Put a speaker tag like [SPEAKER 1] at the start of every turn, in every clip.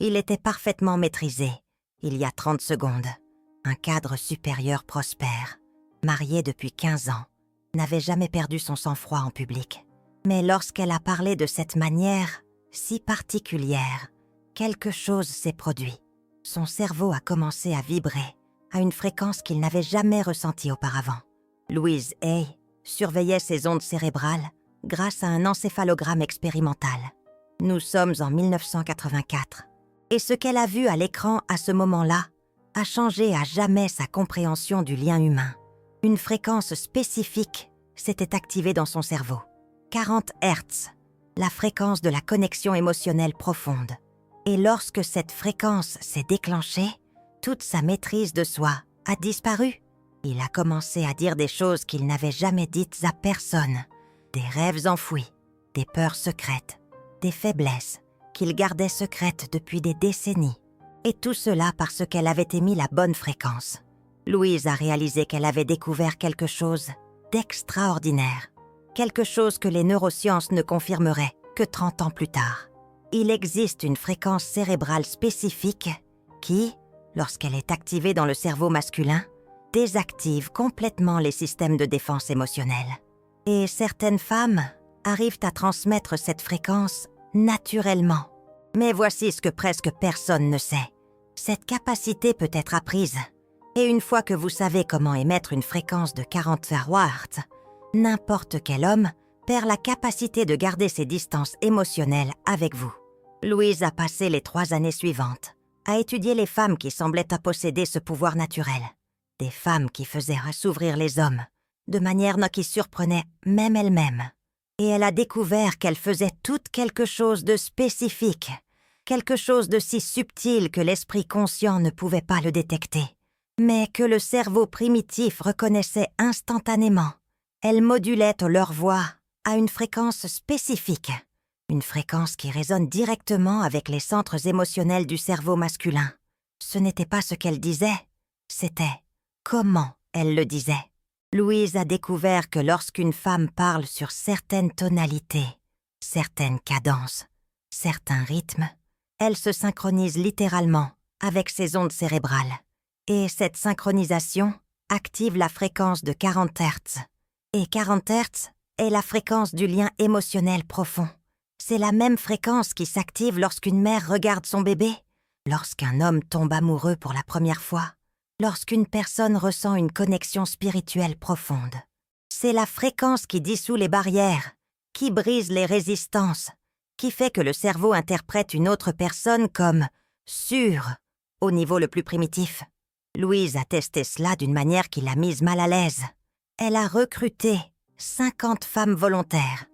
[SPEAKER 1] Il était parfaitement maîtrisé, il y a 30 secondes. Un cadre supérieur prospère, marié depuis 15 ans, n'avait jamais perdu son sang-froid en public. Mais lorsqu'elle a parlé de cette manière si particulière, quelque chose s'est produit. Son cerveau a commencé à vibrer à une fréquence qu'il n'avait jamais ressentie auparavant. Louise Hay surveillait ses ondes cérébrales grâce à un encéphalogramme expérimental. Nous sommes en 1984, et ce qu'elle a vu à l'écran à ce moment-là a changé à jamais sa compréhension du lien humain. Une fréquence spécifique s'était activée dans son cerveau. 40 Hz, la fréquence de la connexion émotionnelle profonde. Et lorsque cette fréquence s'est déclenchée, toute sa maîtrise de soi a disparu. Il a commencé à dire des choses qu'il n'avait jamais dites à personne. Des rêves enfouis, des peurs secrètes, des faiblesses qu'il gardait secrètes depuis des décennies. Et tout cela parce qu'elle avait émis la bonne fréquence. Louise a réalisé qu'elle avait découvert quelque chose d'extraordinaire. Quelque chose que les neurosciences ne confirmeraient que 30 ans plus tard. Il existe une fréquence cérébrale spécifique qui, lorsqu'elle est activée dans le cerveau masculin, désactive complètement les systèmes de défense émotionnelle. Et certaines femmes arrivent à transmettre cette fréquence naturellement. Mais voici ce que presque personne ne sait. Cette capacité peut être apprise. Et une fois que vous savez comment émettre une fréquence de 40 Hz, n'importe quel homme perd la capacité de garder ses distances émotionnelles avec vous. Louise a passé les 3 années suivantes à étudier les femmes qui semblaient posséder ce pouvoir naturel. Des femmes qui faisaient s'ouvrir les hommes, de manière qui surprenait même elles-mêmes. Et elle a découvert qu'elles faisaient toutes quelque chose de spécifique, quelque chose de si subtil que l'esprit conscient ne pouvait pas le détecter, mais que le cerveau primitif reconnaissait instantanément. Elles modulaient leur voix à une fréquence spécifique, une fréquence qui résonne directement avec les centres émotionnels du cerveau masculin. Ce n'était pas ce qu'elle disait, c'était comment elle le disait. Louise a découvert que lorsqu'une femme parle sur certaines tonalités, certaines cadences, certains rythmes, elle se synchronise littéralement avec ses ondes cérébrales. Et cette synchronisation active la fréquence de 40 Hz. Et 40 Hz est la fréquence du lien émotionnel profond. C'est la même fréquence qui s'active lorsqu'une mère regarde son bébé, lorsqu'un homme tombe amoureux pour la première fois, lorsqu'une personne ressent une connexion spirituelle profonde. C'est la fréquence qui dissout les barrières, qui brise les résistances, qui fait que le cerveau interprète une autre personne comme « sûre » au niveau le plus primitif. Louise a testé cela d'une manière qui l'a mise mal à l'aise. Elle a recruté 50 femmes volontaires.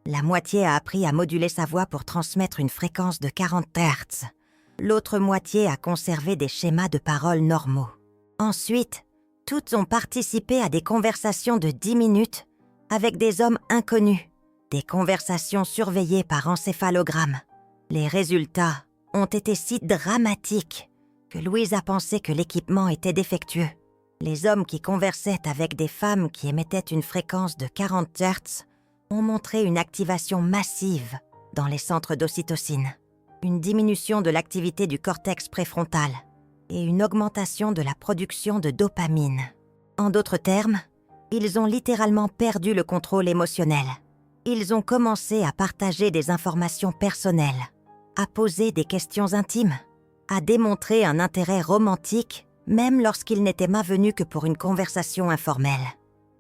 [SPEAKER 1] La moitié a appris à moduler sa voix pour transmettre une fréquence de 40 Hz. L'autre moitié a conservé des schémas de paroles normaux. Ensuite, toutes ont participé à des conversations de 10 minutes avec des hommes inconnus, des conversations surveillées par encéphalogramme. Les résultats ont été si dramatiques que Louise a pensé que l'équipement était défectueux. Les hommes qui conversaient avec des femmes qui émettaient une fréquence de 40 Hz ont montré une activation massive dans les centres d'ocytocine, une diminution de l'activité du cortex préfrontal et une augmentation de la production de dopamine. En d'autres termes, ils ont littéralement perdu le contrôle émotionnel. Ils ont commencé à partager des informations personnelles, à poser des questions intimes, à démontrer un intérêt romantique même lorsqu'ils n'étaient venus que pour une conversation informelle.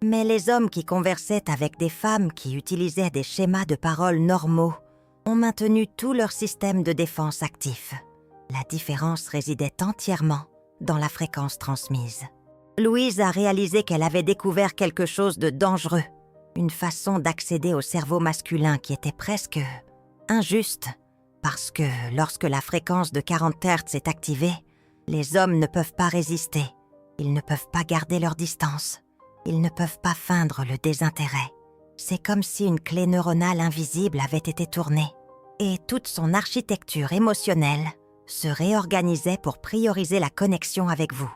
[SPEAKER 1] Mais les hommes qui conversaient avec des femmes qui utilisaient des schémas de paroles normaux ont maintenu tout leur système de défense actif. La différence résidait entièrement dans la fréquence transmise. Louise a réalisé qu'elle avait découvert quelque chose de dangereux, une façon d'accéder au cerveau masculin qui était presque injuste, parce que lorsque la fréquence de 40 Hz est activée, les hommes ne peuvent pas résister, ils ne peuvent pas garder leur distance. Ils ne peuvent pas feindre le désintérêt. C'est comme si une clé neuronale invisible avait été tournée et toute son architecture émotionnelle se réorganisait pour prioriser la connexion avec vous.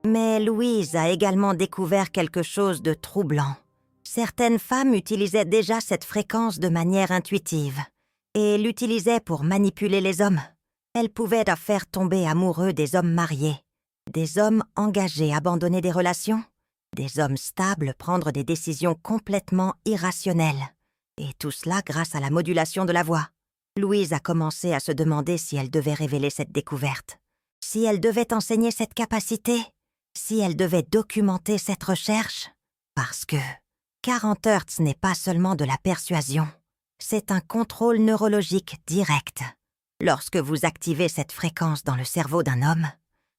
[SPEAKER 1] Mais Louise a également découvert quelque chose de troublant. Certaines femmes utilisaient déjà cette fréquence de manière intuitive et l'utilisaient pour manipuler les hommes. Elle pouvait faire tomber amoureux des hommes mariés, des hommes engagés abandonner des relations, des hommes stables prendre des décisions complètement irrationnelles. Et tout cela grâce à la modulation de la voix. Louise a commencé à se demander si elle devait révéler cette découverte, si elle devait enseigner cette capacité, si elle devait documenter cette recherche. Parce que 40 Hz n'est pas seulement de la persuasion, c'est un contrôle neurologique direct. Lorsque vous activez cette fréquence dans le cerveau d'un homme,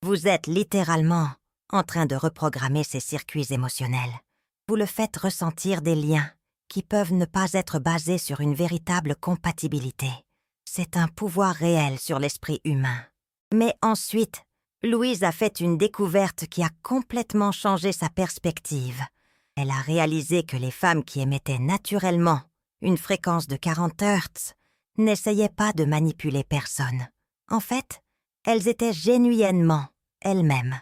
[SPEAKER 1] vous êtes littéralement en train de reprogrammer ses circuits émotionnels. Vous le faites ressentir des liens qui peuvent ne pas être basés sur une véritable compatibilité. C'est un pouvoir réel sur l'esprit humain. Mais ensuite, Louise a fait une découverte qui a complètement changé sa perspective. Elle a réalisé que les femmes qui émettaient naturellement une fréquence de 40 Hz n'essayaient pas de manipuler personne. En fait, elles étaient genuinement elles-mêmes.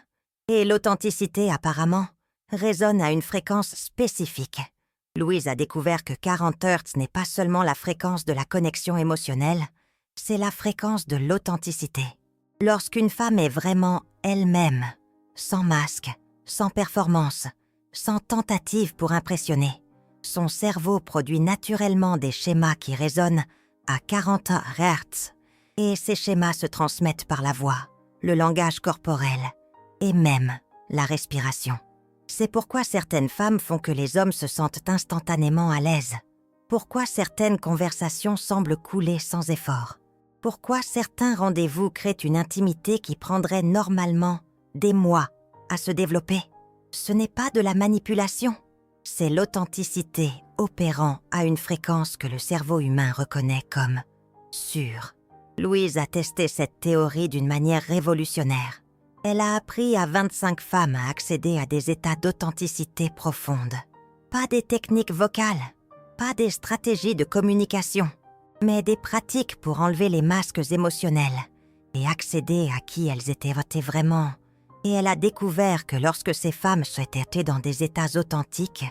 [SPEAKER 1] Et l'authenticité, apparemment, résonne à une fréquence spécifique. Louise a découvert que 40 Hz n'est pas seulement la fréquence de la connexion émotionnelle, c'est la fréquence de l'authenticité. Lorsqu'une femme est vraiment elle-même, sans masque, sans performance, sans tentative pour impressionner, son cerveau produit naturellement des schémas qui résonnent à 40 Hz. Et ces schémas se transmettent par la voix, le langage corporel et même la respiration. C'est pourquoi certaines femmes font que les hommes se sentent instantanément à l'aise. Pourquoi certaines conversations semblent couler sans effort. Pourquoi certains rendez-vous créent une intimité qui prendrait normalement des mois à se développer. Ce n'est pas de la manipulation, c'est l'authenticité opérant à une fréquence que le cerveau humain reconnaît comme sûre. Louise a testé cette théorie d'une manière révolutionnaire. Elle a appris à 25 femmes à accéder à des états d'authenticité profonde. Pas des techniques vocales, pas des stratégies de communication, mais des pratiques pour enlever les masques émotionnels et accéder à qui elles étaient vraiment. Et elle a découvert que lorsque ces femmes s'étaient dans des états authentiques,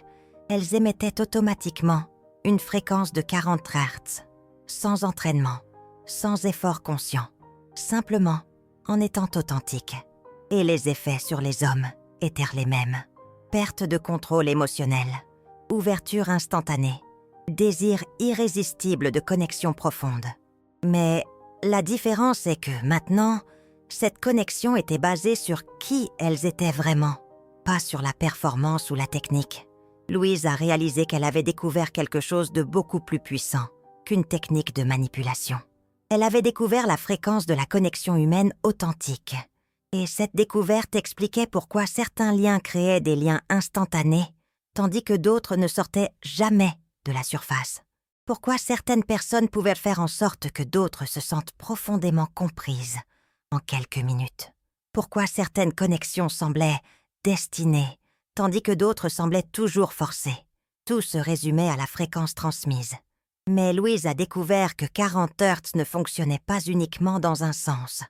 [SPEAKER 1] elles émettaient automatiquement une fréquence de 40 Hz, sans entraînement, sans effort conscient, simplement en étant authentiques. Et les effets sur les hommes étaient les mêmes. Perte de contrôle émotionnel, ouverture instantanée, désir irrésistible de connexion profonde. Mais la différence est que maintenant, cette connexion était basée sur qui elles étaient vraiment, pas sur la performance ou la technique. Louise a réalisé qu'elle avait découvert quelque chose de beaucoup plus puissant qu'une technique de manipulation. Elle avait découvert la fréquence de la connexion humaine authentique. Et cette découverte expliquait pourquoi certains liens créaient des liens instantanés, tandis que d'autres ne sortaient jamais de la surface. Pourquoi certaines personnes pouvaient faire en sorte que d'autres se sentent profondément comprises en quelques minutes. Pourquoi certaines connexions semblaient destinées, tandis que d'autres semblaient toujours forcées. Tout se résumait à la fréquence transmise. Mais Louise a découvert que 40 Hz ne fonctionnait pas uniquement dans un sens.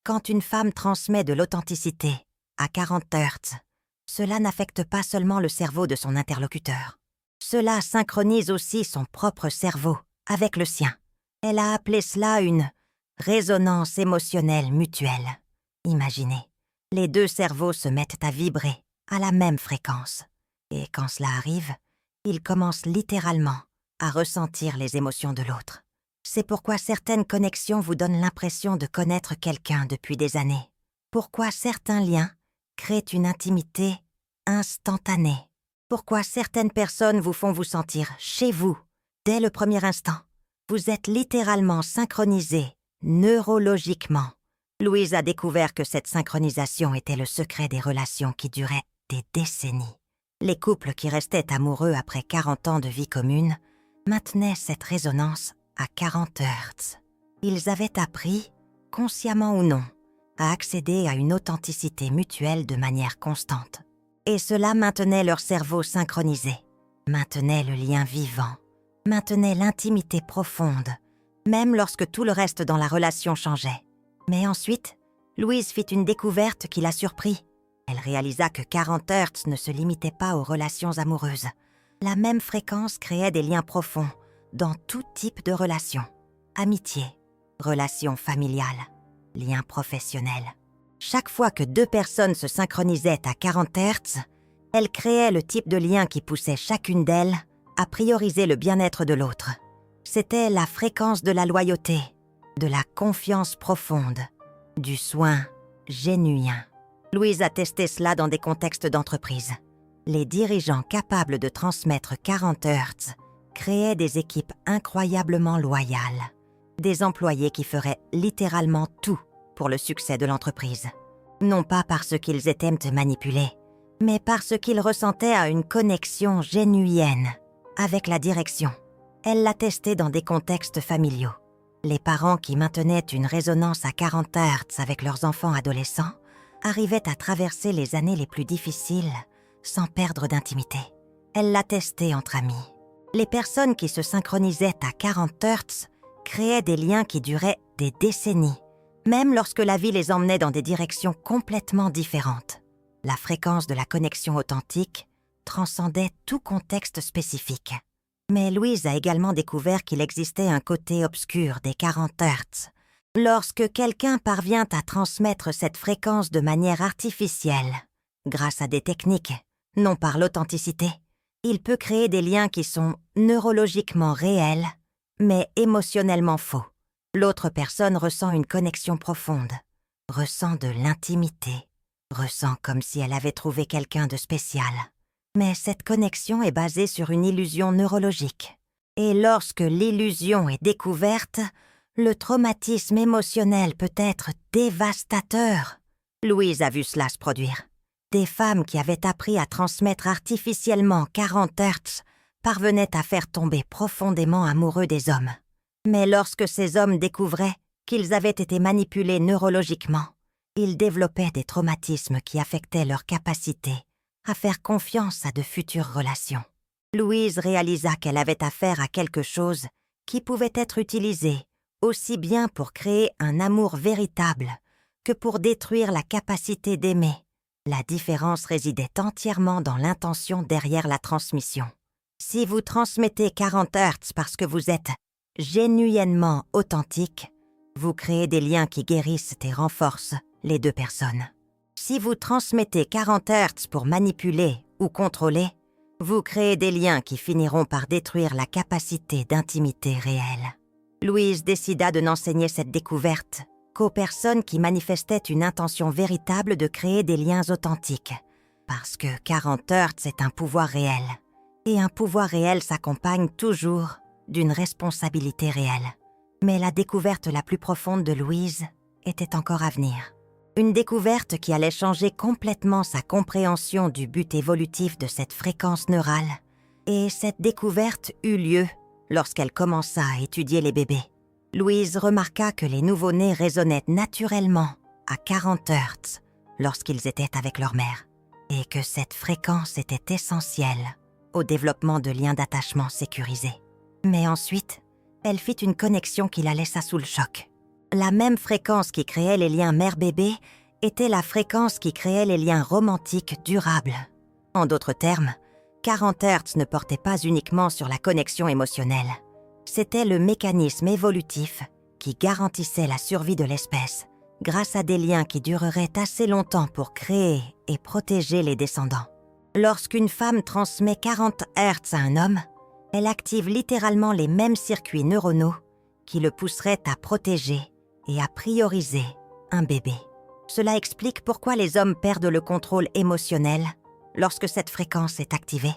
[SPEAKER 1] Quand une femme transmet de l'authenticité à 40 Hz, cela n'affecte pas seulement le cerveau de son interlocuteur. Cela synchronise aussi son propre cerveau avec le sien. Elle a appelé cela une résonance émotionnelle mutuelle. Imaginez, les deux cerveaux se mettent à vibrer à la même fréquence. Et quand cela arrive, ils commencent littéralement à ressentir les émotions de l'autre. C'est pourquoi certaines connexions vous donnent l'impression de connaître quelqu'un depuis des années. Pourquoi certains liens créent une intimité instantanée. Pourquoi certaines personnes vous font vous sentir chez vous dès le premier instant. Vous êtes littéralement synchronisés neurologiquement. Louise a découvert que cette synchronisation était le secret des relations qui duraient des décennies. Les couples qui restaient amoureux après 40 ans de vie commune maintenaient cette résonance à 40 Hz. Ils avaient appris, consciemment ou non, à accéder à une authenticité mutuelle de manière constante. Et cela maintenait leur cerveau synchronisé, maintenait le lien vivant, maintenait l'intimité profonde, même lorsque tout le reste dans la relation changeait. Mais ensuite, Louise fit une découverte qui la surprit. Elle réalisa que 40 Hz ne se limitait pas aux relations amoureuses. La même fréquence créait des liens profonds dans tout type de relations. Amitié, relations familiales, lien professionnel. Chaque fois que 2 personnes se synchronisaient à 40 Hz, elles créaient le type de lien qui poussait chacune d'elles à prioriser le bien-être de l'autre. C'était la fréquence de la loyauté, de la confiance profonde, du soin génuin. Louise a testé cela dans des contextes d'entreprise. Les dirigeants capables de transmettre 40 Hz créaient des équipes incroyablement loyales, des employés qui feraient littéralement tout pour le succès de l'entreprise. Non pas parce qu'ils étaient manipulés, mais parce qu'ils ressentaient à une connexion génuine avec la direction. Elle l'a testé dans des contextes familiaux. Les parents qui maintenaient une résonance à 40 Hz avec leurs enfants adolescents arrivaient à traverser les années les plus difficiles sans perdre d'intimité. Elle l'a testé entre amis. Les personnes qui se synchronisaient à 40 Hz créaient des liens qui duraient des décennies, même lorsque la vie les emmenait dans des directions complètement différentes. La fréquence de la connexion authentique transcendait tout contexte spécifique. Mais Louise a également découvert qu'il existait un côté obscur des 40 Hz. Lorsque quelqu'un parvient à transmettre cette fréquence de manière artificielle, grâce à des techniques, non par l'authenticité, il peut créer des liens qui sont neurologiquement réels, mais émotionnellement faux. L'autre personne ressent une connexion profonde, ressent de l'intimité, ressent comme si elle avait trouvé quelqu'un de spécial. Mais cette connexion est basée sur une illusion neurologique. Et lorsque l'illusion est découverte, le traumatisme émotionnel peut être dévastateur. Louise a vu cela se produire. Des femmes qui avaient appris à transmettre artificiellement 40 Hz parvenaient à faire tomber profondément amoureux des hommes. Mais lorsque ces hommes découvraient qu'ils avaient été manipulés neurologiquement, ils développaient des traumatismes qui affectaient leur capacité à faire confiance à de futures relations. Louise réalisa qu'elle avait affaire à quelque chose qui pouvait être utilisé aussi bien pour créer un amour véritable que pour détruire la capacité d'aimer. La différence résidait entièrement dans l'intention derrière la transmission. Si vous transmettez 40 Hz parce que vous êtes genuinement authentique, vous créez des liens qui guérissent et renforcent les 2 personnes. Si vous transmettez 40 Hz pour manipuler ou contrôler, vous créez des liens qui finiront par détruire la capacité d'intimité réelle. Louise décida de n'enseigner cette découverte qu'aux personnes qui manifestaient une intention véritable de créer des liens authentiques, parce que 40 Hz est un pouvoir réel, et un pouvoir réel s'accompagne toujours d'une responsabilité réelle. Mais la découverte la plus profonde de Louise était encore à venir. Une découverte qui allait changer complètement sa compréhension du but évolutif de cette fréquence neurale. Et cette découverte eut lieu lorsqu'elle commença à étudier les bébés. Louise remarqua que les nouveau-nés résonnaient naturellement à 40 Hz lorsqu'ils étaient avec leur mère, et que cette fréquence était essentielle au développement de liens d'attachement sécurisés. Mais ensuite, elle fit une connexion qui la laissa sous le choc. La même fréquence qui créait les liens mère-bébé était la fréquence qui créait les liens romantiques durables. En d'autres termes, 40 Hz ne portait pas uniquement sur la connexion émotionnelle. C'était le mécanisme évolutif qui garantissait la survie de l'espèce grâce à des liens qui dureraient assez longtemps pour créer et protéger les descendants. Lorsqu'une femme transmet 40 Hz à un homme, elle active littéralement les mêmes circuits neuronaux qui le pousseraient à protéger et à prioriser un bébé. Cela explique pourquoi les hommes perdent le contrôle émotionnel lorsque cette fréquence est activée,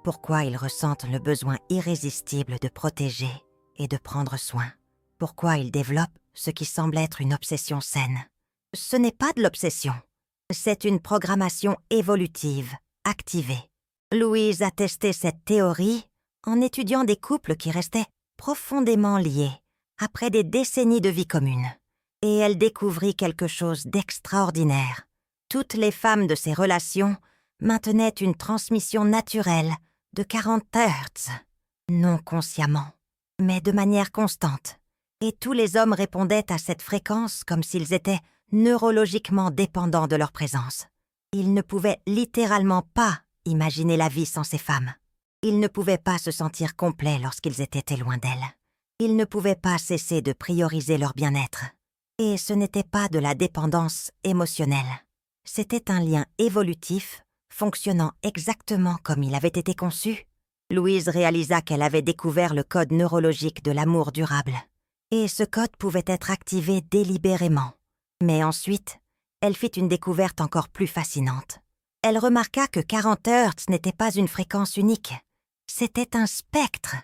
[SPEAKER 1] pourquoi ils ressentent le besoin irrésistible de protéger et de prendre soin, pourquoi ils développent ce qui semble être une obsession saine. Ce n'est pas de l'obsession, c'est une programmation évolutive, activée. Louise a testé cette théorie en étudiant des couples qui restaient profondément liés après des décennies de vie commune. Et elle découvrit quelque chose d'extraordinaire. Toutes les femmes de ces relations maintenaient une transmission naturelle de 40 Hz, non consciemment, mais de manière constante. Et tous les hommes répondaient à cette fréquence comme s'ils étaient neurologiquement dépendants de leur présence. Ils ne pouvaient littéralement pas imaginer la vie sans ces femmes. Ils ne pouvaient pas se sentir complets lorsqu'ils étaient loin d'elles. Ils ne pouvaient pas cesser de prioriser leur bien-être. Et ce n'était pas de la dépendance émotionnelle. C'était un lien évolutif, fonctionnant exactement comme il avait été conçu. Louise réalisa qu'elle avait découvert le code neurologique de l'amour durable. Et ce code pouvait être activé délibérément. Mais ensuite, elle fit une découverte encore plus fascinante. Elle remarqua que 40 Hz n'était pas une fréquence unique. C'était un spectre.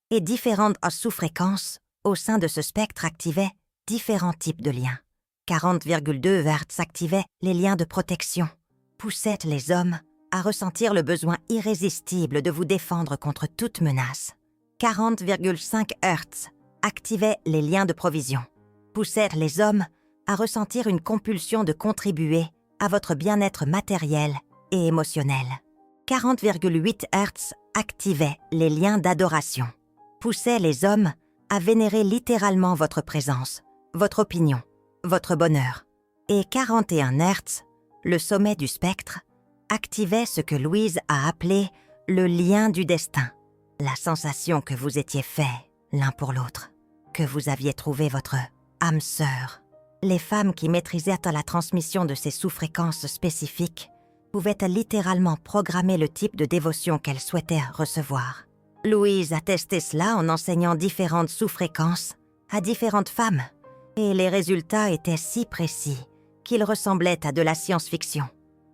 [SPEAKER 1] Et différentes sous-fréquences au sein de ce spectre activaient différents types de liens. 40,2 Hz activait les liens de protection, poussait les hommes à ressentir le besoin irrésistible de vous défendre contre toute menace. 40,5 Hz activait les liens de provision, poussait les hommes à ressentir une compulsion de contribuer à votre bien-être matériel et émotionnel. 40,8 Hz activait les liens d'adoration, poussait les hommes à vénérer littéralement votre présence, votre opinion, votre bonheur. Et 41 Hz, le sommet du spectre, activait ce que Louise a appelé le lien du destin, la sensation que vous étiez faits l'un pour l'autre, que vous aviez trouvé votre âme sœur. Les femmes qui maîtrisaient la transmission de ces sous-fréquences spécifiques pouvaient littéralement programmer le type de dévotion qu'elles souhaitaient recevoir. Louise a testé cela en enseignant différentes sous-fréquences à différentes femmes, et les résultats étaient si précis qu'ils ressemblaient à de la science-fiction.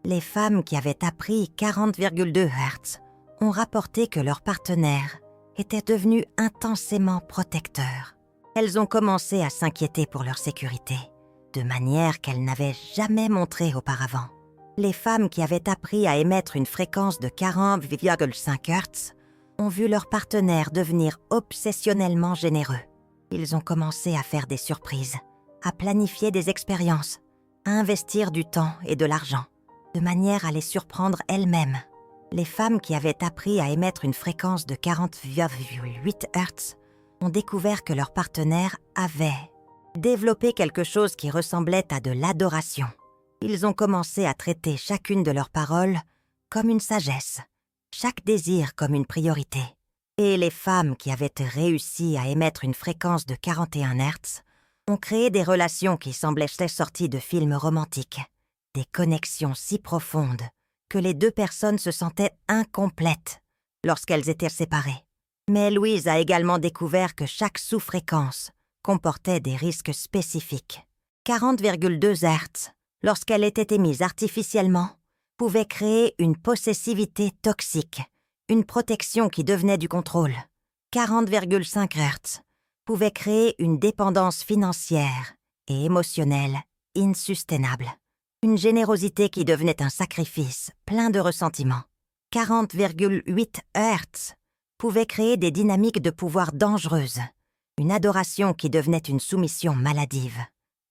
[SPEAKER 1] Les femmes qui avaient appris 40,2 Hz ont rapporté que leur partenaire était devenu intensément protecteur. Elles ont commencé à s'inquiéter pour leur sécurité, de manière qu'elles n'avaient jamais montré auparavant. Les femmes qui avaient appris à émettre une fréquence de 40,5 Hz ont vu leur partenaire devenir obsessionnellement généreux. Ils ont commencé à faire des surprises, à planifier des expériences, à investir du temps et de l'argent, de manière à les surprendre elles-mêmes. Les femmes qui avaient appris à émettre une fréquence de 40,8 Hz ont découvert que leur partenaire avait développé quelque chose qui ressemblait à de l'adoration. Ils ont commencé à traiter chacune de leurs paroles comme une sagesse, chaque désir comme une priorité. Et les femmes qui avaient réussi à émettre une fréquence de 41 Hz ont créé des relations qui semblaient sorties de films romantiques, des connexions si profondes que les deux personnes se sentaient incomplètes lorsqu'elles étaient séparées. Mais Louise a également découvert que chaque sous-fréquence comportait des risques spécifiques. 40,2 Hz, lorsqu'elle était émise artificiellement, pouvait créer une possessivité toxique, une protection qui devenait du contrôle. 40,5 Hz pouvait créer une dépendance financière et émotionnelle insustainable, une générosité qui devenait un sacrifice plein de ressentiment. 40,8 Hz pouvait créer des dynamiques de pouvoir dangereuses, une adoration qui devenait une soumission maladive.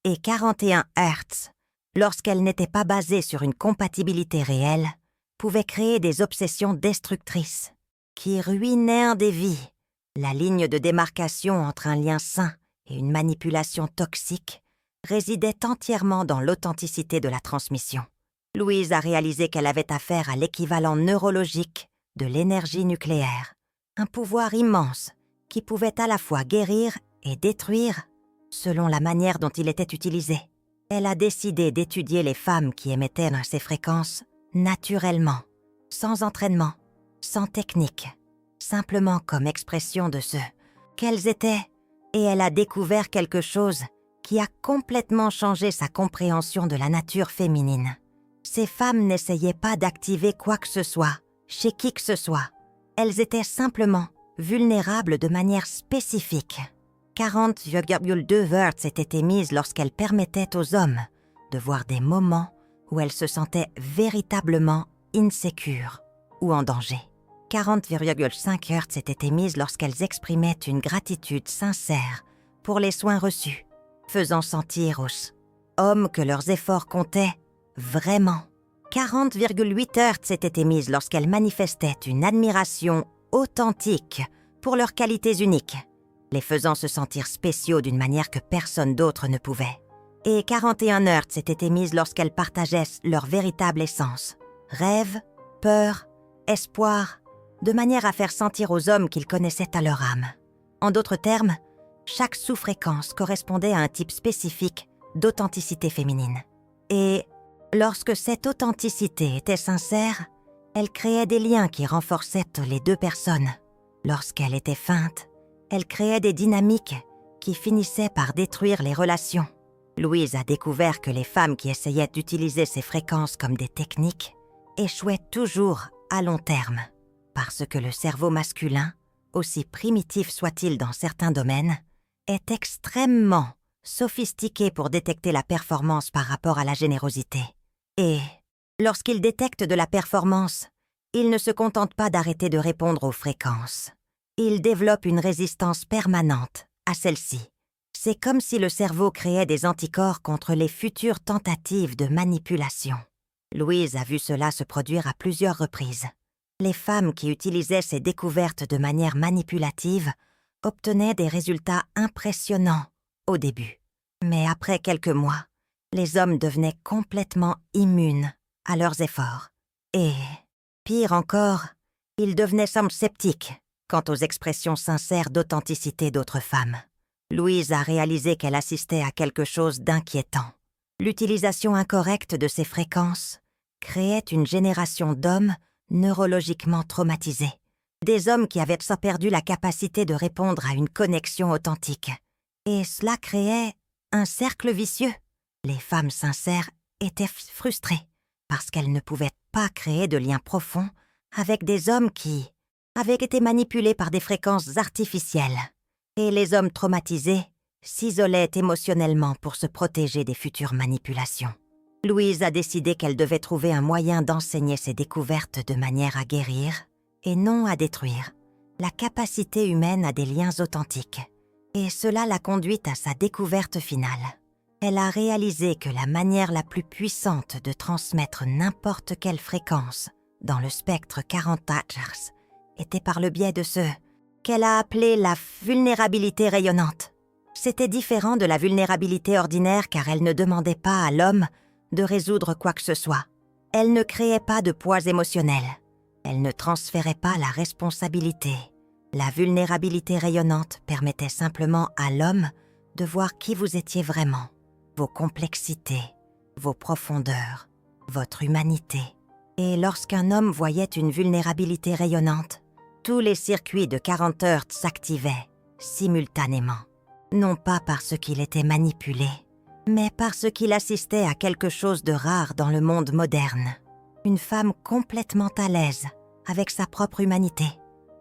[SPEAKER 1] Et 41 Hz, lorsqu'elle n'était pas basée sur une compatibilité réelle, pouvait créer des obsessions destructrices qui ruinaient des vies. La ligne de démarcation entre un lien sain et une manipulation toxique résidait entièrement dans l'authenticité de la transmission. Louise a réalisé qu'elle avait affaire à l'équivalent neurologique de l'énergie nucléaire, un pouvoir immense qui pouvait à la fois guérir et détruire selon la manière dont il était utilisé. Elle a décidé d'étudier les femmes qui émettaient dans ces fréquences naturellement, sans entraînement, sans technique, simplement comme expression de ce qu'elles étaient, et elle a découvert quelque chose qui a complètement changé sa compréhension de la nature féminine. Ces femmes n'essayaient pas d'activer quoi que ce soit, chez qui que ce soit. Elles étaient simplement vulnérables de manière spécifique. 40,2 Hz étaient émises lorsqu'elles permettaient aux hommes de voir des moments où elles se sentaient véritablement insécures ou en danger. 40,5 Hz étaient émises lorsqu'elles exprimaient une gratitude sincère pour les soins reçus, faisant sentir aux hommes que leurs efforts comptaient vraiment. 40,8 Hz étaient émises lorsqu'elles manifestaient une admiration authentique pour leurs qualités uniques, les faisant se sentir spéciaux d'une manière que personne d'autre ne pouvait. Et 41 Hz étaient émises lorsqu'elles partageaient leur véritable essence, rêve, peur, espoir, de manière à faire sentir aux hommes qu'ils connaissaient à leur âme. En d'autres termes, chaque sous-fréquence correspondait à un type spécifique d'authenticité féminine. Et lorsque cette authenticité était sincère, elle créait des liens qui renforçaient les deux personnes. Lorsqu'elle était feinte, elle créait des dynamiques qui finissaient par détruire les relations. Louise a découvert que les femmes qui essayaient d'utiliser ces fréquences comme des techniques échouaient toujours à long terme, parce que le cerveau masculin, aussi primitif soit-il dans certains domaines, est extrêmement sophistiqué pour détecter la performance par rapport à la générosité. Et lorsqu'il détecte de la performance, il ne se contente pas d'arrêter de répondre aux fréquences. Il développe une résistance permanente à celle-ci. C'est comme si le cerveau créait des anticorps contre les futures tentatives de manipulation. Louise a vu cela se produire à plusieurs reprises. Les femmes qui utilisaient ces découvertes de manière manipulative obtenaient des résultats impressionnants au début. Mais après quelques mois, les hommes devenaient complètement immunes à leurs efforts. Et, pire encore, ils devenaient sceptiques quant aux expressions sincères d'authenticité d'autres femmes. Louise a réalisé qu'elle assistait à quelque chose d'inquiétant. L'utilisation incorrecte de ces fréquences créait une génération d'hommes neurologiquement traumatisés. Des hommes qui avaient perdu la capacité de répondre à une connexion authentique. Et cela créait un cercle vicieux. Les femmes sincères étaient frustrées parce qu'elles ne pouvaient pas créer de liens profonds avec des hommes qui avaient été manipulés par des fréquences artificielles. Et les hommes traumatisés s'isolaient émotionnellement pour se protéger des futures manipulations. Louise a décidé qu'elle devait trouver un moyen d'enseigner ses découvertes de manière à guérir, et non à détruire, la capacité humaine à des liens authentiques. Et cela l'a conduite à sa découverte finale. Elle a réalisé que la manière la plus puissante de transmettre n'importe quelle fréquence dans le spectre 40 Hz était par le biais de ce qu'elle a appelé la vulnérabilité rayonnante. C'était différent de la vulnérabilité ordinaire car elle ne demandait pas à l'homme de résoudre quoi que ce soit. Elle ne créait pas de poids émotionnel. Elle ne transférait pas la responsabilité. La vulnérabilité rayonnante permettait simplement à l'homme de voir qui vous étiez vraiment, vos complexités, vos profondeurs, votre humanité. Et lorsqu'un homme voyait une vulnérabilité rayonnante, tous les circuits de 40 Hz s'activaient simultanément. Non pas parce qu'il était manipulé, mais parce qu'il assistait à quelque chose de rare dans le monde moderne. Une femme complètement à l'aise avec sa propre humanité.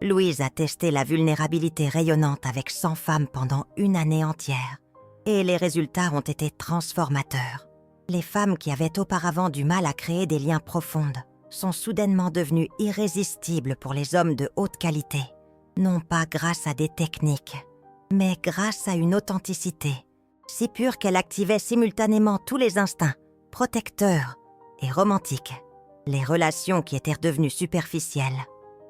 [SPEAKER 1] Louise a testé la vulnérabilité rayonnante avec 100 femmes pendant une année entière. Et les résultats ont été transformateurs. Les femmes qui avaient auparavant du mal à créer des liens profonds sont soudainement devenues irrésistibles pour les hommes de haute qualité. Non pas grâce à des techniques, mais grâce à une authenticité si pure qu'elle activait simultanément tous les instincts, protecteurs et romantiques. Les relations qui étaient devenues superficielles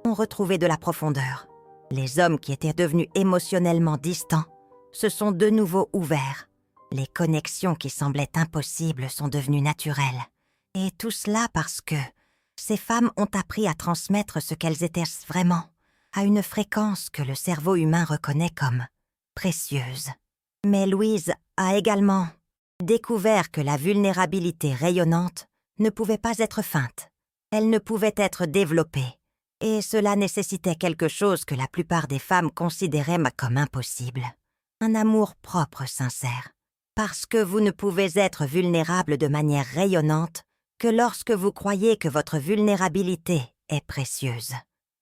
[SPEAKER 1] ont retrouvé de la profondeur. Les hommes qui étaient devenus émotionnellement distants se sont de nouveau ouverts. Les connexions qui semblaient impossibles sont devenues naturelles. Et tout cela parce que ces femmes ont appris à transmettre ce qu'elles étaient vraiment, à une fréquence que le cerveau humain reconnaît comme précieuse. Mais Louise a également découvert que la vulnérabilité rayonnante ne pouvait pas être feinte. Elle ne pouvait être développée. Et cela nécessitait quelque chose que la plupart des femmes considéraient comme impossible. Un amour propre sincère. Parce que vous ne pouvez être vulnérable de manière rayonnante que lorsque vous croyez que votre vulnérabilité est précieuse.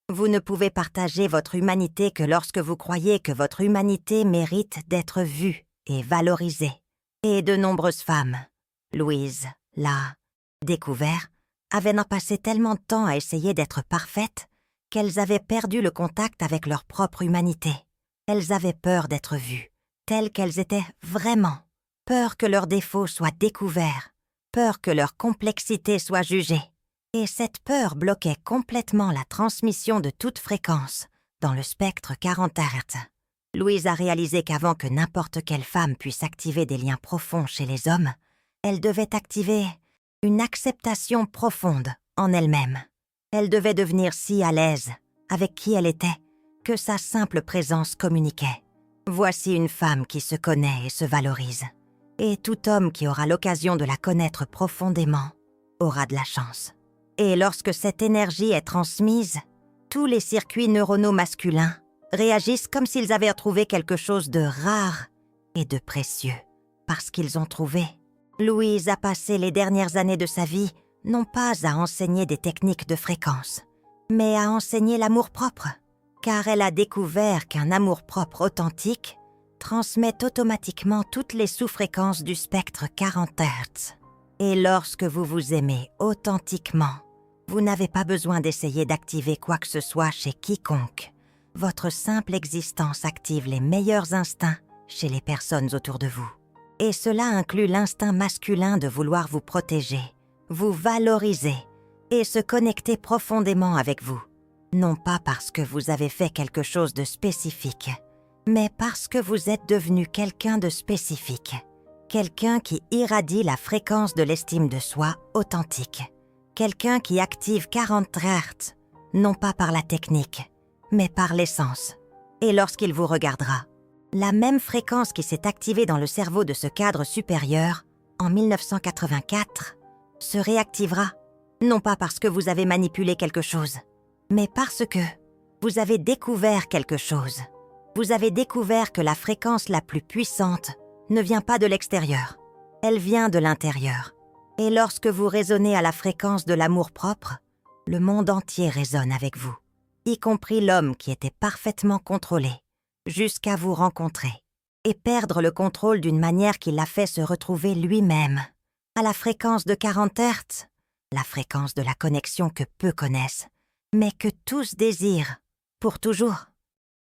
[SPEAKER 1] Vous ne pouvez partager votre humanité que lorsque vous croyez que votre humanité mérite d'être vue et valorisée. Et de nombreuses femmes, Louise l'a découvert, avaient passé tellement de temps à essayer d'être parfaites qu'elles avaient perdu le contact avec leur propre humanité. Elles avaient peur d'être vues, telles qu'elles étaient vraiment. Peur que leurs défauts soient découverts, peur que leur complexité soit jugée. Et cette peur bloquait complètement la transmission de toute fréquence dans le spectre 40 Hz. Louise a réalisé qu'avant que n'importe quelle femme puisse activer des liens profonds chez les hommes, elle devait activer une acceptation profonde en elle-même. Elle devait devenir si à l'aise avec qui elle était que sa simple présence communiquait. Voici une femme qui se connaît et se valorise. Et tout homme qui aura l'occasion de la connaître profondément aura de la chance. Et lorsque cette énergie est transmise, tous les circuits neuronaux masculins réagissent comme s'ils avaient trouvé quelque chose de rare et de précieux. Parce qu'ils ont trouvé. Louise a passé les dernières années de sa vie non pas à enseigner des techniques de fréquence, mais à enseigner l'amour-propre, car elle a découvert qu'un amour-propre authentique transmet automatiquement toutes les sous-fréquences du spectre 40 Hz. Et lorsque vous vous aimez authentiquement, vous n'avez pas besoin d'essayer d'activer quoi que ce soit chez quiconque. Votre simple existence active les meilleurs instincts chez les personnes autour de vous. Et cela inclut l'instinct masculin de vouloir vous protéger, vous valoriser et se connecter profondément avec vous. Non pas parce que vous avez fait quelque chose de spécifique, mais parce que vous êtes devenu quelqu'un de spécifique. Quelqu'un qui irradie la fréquence de l'estime de soi authentique. Quelqu'un qui active 40 Hz, non pas par la technique, mais par l'essence. Et lorsqu'il vous regardera, la même fréquence qui s'est activée dans le cerveau de ce cadre supérieur, en 1984, se réactivera, non pas parce que vous avez manipulé quelque chose, mais parce que vous avez découvert quelque chose. Vous avez découvert que la fréquence la plus puissante ne vient pas de l'extérieur, elle vient de l'intérieur. Et lorsque vous résonnez à la fréquence de l'amour-propre, le monde entier résonne avec vous, y compris l'homme qui était parfaitement contrôlé, jusqu'à vous rencontrer et perdre le contrôle d'une manière qui l'a fait se retrouver lui-même, à la fréquence de 40 Hz, la fréquence de la connexion que peu connaissent, mais que tous désirent, pour toujours.